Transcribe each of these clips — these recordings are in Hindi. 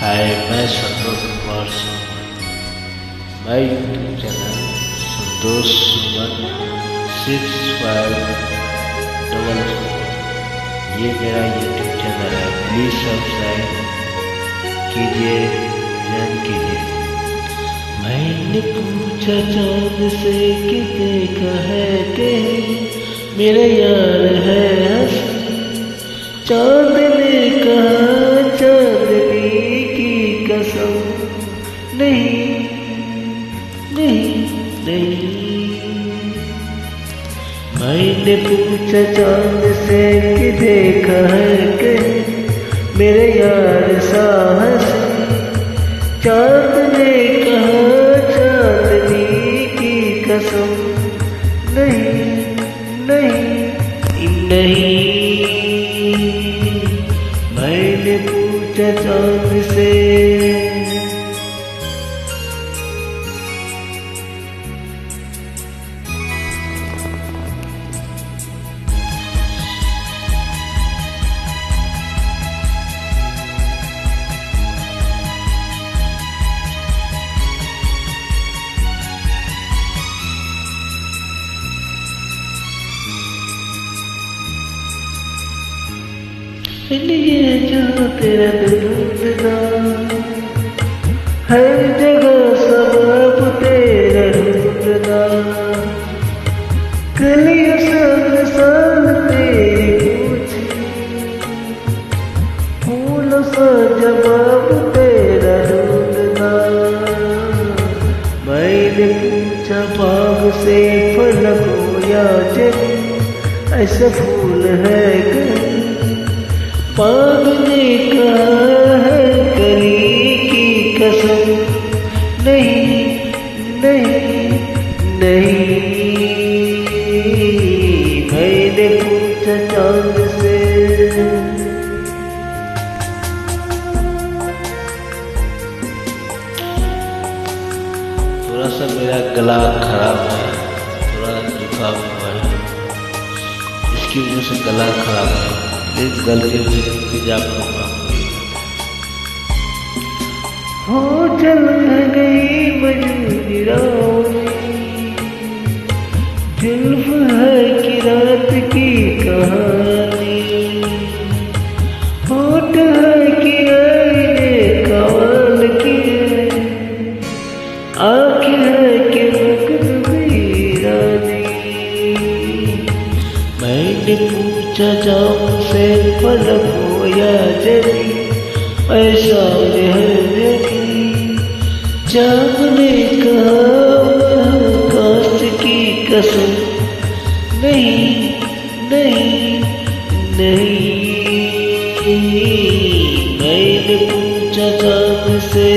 हाय, मैं संतोष कुमार सुमन। मैं यूट्यूब चैनल संतोष सुमन 6544 ये मेरा यूट्यूब चैनल है। प्लीज़ सब्सक्राइब कीजिए, ज्वाइन कीजिए। मैंने पूछा चाँद से कि देखा है कि मेरे यार है हंसी। चाँद ने कहा चाँदनी की कसम, नहीं नहीं नहीं। मैंने पूछा चाँद से कि देखा है कि मेरे यार सा हंसी। चाँद ने कहा चाँदनी की कसम, नहीं नहीं नहीं। मैंने पूछा चाँद से। ये जो तेरा ढूंढना, हर जगह सबब तेरा ढूंढना। गलियों संग संग तेरी पूछी, फूलों सा जवाब तेरा ढूंढना। मैंने पूछा बाग से फलक हो या जली, ऐसा फूल है कहीं। बाग ने कहा है कली की कसम, नहीं नहीं नहीं। मैंने पूछा चाँद से। थोड़ा सा मेरा गला खराब है, थोड़ा जुकाम हुआ है, इसकी वजह से गला खराब है। इस गलती से प्लीज आप लोग काम करिए। हो चल गई मजनू राहों में, जुल्फ है कि रात की कहानी। होठ है कि आईने कवाल की, आँखें है कि मकदमी रानी। मैंने पूछा जाऊं से फलक हो या जली, ऐसा है देखी। चाँद ने कहा काश की कसम, नहीं नहीं नहीं। मैंने पूछा चाँद से।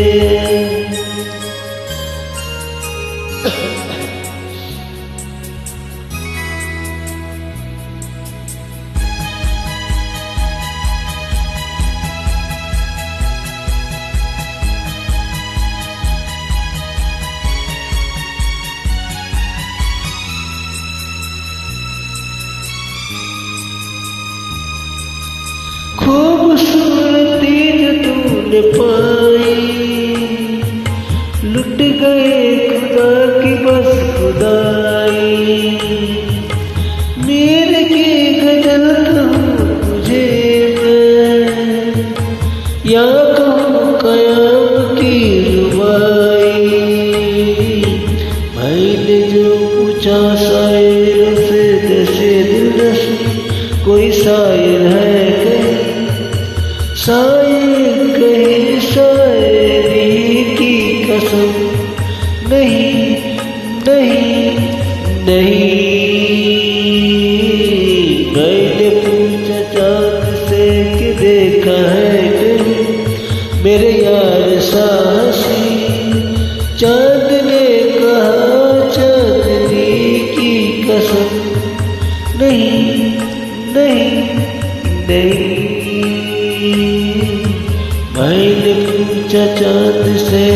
खूबसूरती जो तूने पाई, लुट गए खुदा की बस खुदाई। मेरे की गजल कहूँ तुझे मैं, या कहूँ कयाम की रुबाई। मैंने जो पूछा शायर से जैसे दिलरसी, कोई शायर है शायर कहीं शायरी की कसम, नहीं नहीं नहीं। मैंने पूछा चाँद से कि देखा है कहीं मेरे यार सा हंसी। चाँद ने कहा चाँदनी की कसम, नहीं नहीं नहीं। मैंने पूछा चाँद से।